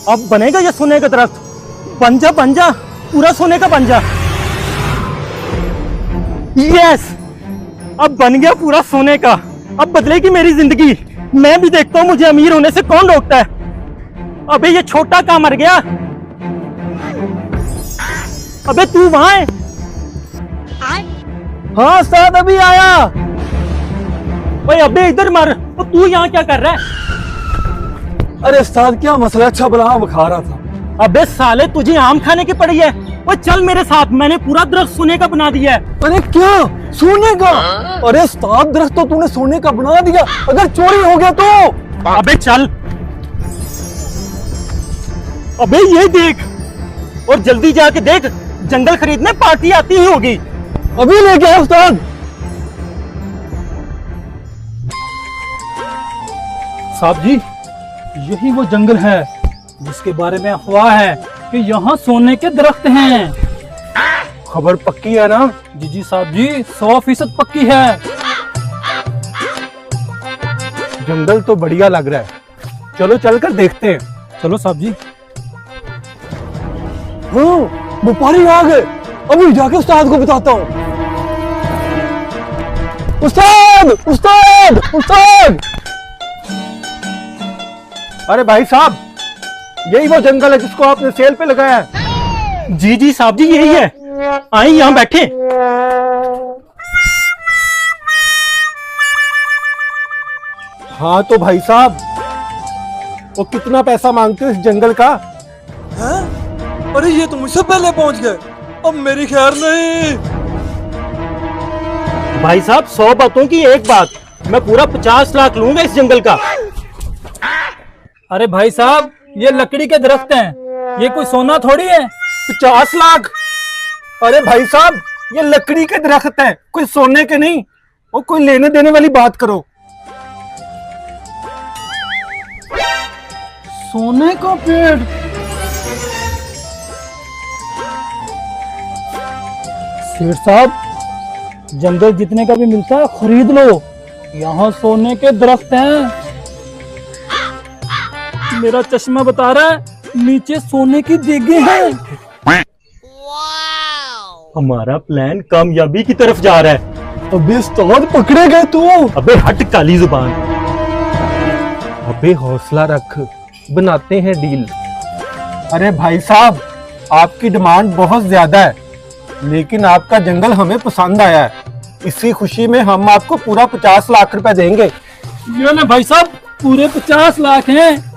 अब बनेगा ये सोने का दरख्त। बन जा पूरा सोने का बन जा। यस, अब बन गया पूरा सोने का। अब बदलेगी मेरी जिंदगी। मैं भी देखता हूँ मुझे अमीर होने से कौन रोकता है। अबे ये छोटा कहाँ मर गया? अबे तू वहां है? हाँ उस्ताद अभी आया। भाई अबे इधर मर। तो तू यहाँ क्या कर रहा है? अरे उस्ताद क्या मसला? अच्छा बला आम खा रहा था। अबे साले तुझे आम खाने की पड़ी है? वो चल मेरे साथ, मैंने पूरा दरख्त सोने का बना दिया है। अरे क्या सोने का? अरे उस्ताद दरख्त तो तूने सोने का बना दिया, अगर चोरी हो गया तो? अबे चल। अबे ये देख, और जल्दी जाके देख, जंगल खरीदने पार्टी आती ही होगी। अभी लेके आया उस्ताद। साहब जी, यही वो जंगल है जिसके बारे में अफवाह है कि यहाँ सोने के दरख्त हैं। खबर पक्की है ना? जी साहब जी, 100% पक्की है। जंगल तो बढ़िया लग रहा है, चलो चलकर देखते हैं। चलो साहब जी। हाँ व्यापारी आ गए, अभी जाके उस्ताद को बताता हूँ। उस्ताद उस्ताद उस्ताद! अरे भाई साहब, यही वो जंगल है जिसको आपने सेल पे लगाया है? जी साहब जी यही है। आए यहाँ बैठे। हाँ तो भाई साहब, वो कितना पैसा मांगते हो इस जंगल का? हैं? अरे ये तो मुझसे पहले पहुंच गए, अब मेरी खैर नहीं। भाई साहब 100 बातों की एक बात, मैं पूरा 50 लाख लूंगा इस जंगल का। अरे भाई साहब, ये लकड़ी के दरख्त हैं, ये कोई सोना थोड़ी है। 50 लाख? अरे भाई साहब, ये लकड़ी के दरख्त है, कोई सोने के नहीं। वो कोई लेने देने वाली बात करो। सोने का पेड़? सेठ साहब, जंगल जितने का भी मिलता है खरीद लो, यहाँ सोने के दरख्त हैं। मेरा चश्मा बता रहा है, नीचे सोने की देगे हैं। हमारा प्लान कामयाबी की तरफ जा रहा है। अबे उस्ताद पकड़े गए तू। अबे हट काली जुबान। अबे हौसला रख, बनाते हैं डील। अरे भाई साहब, आपकी डिमांड बहुत ज्यादा है, लेकिन आपका जंगल हमें पसंद आया है। इसी खुशी में हम आपको पूरा 50 लाख रुपए देंगे। ये ना भाई साहब, पूरे 50 लाख हैं।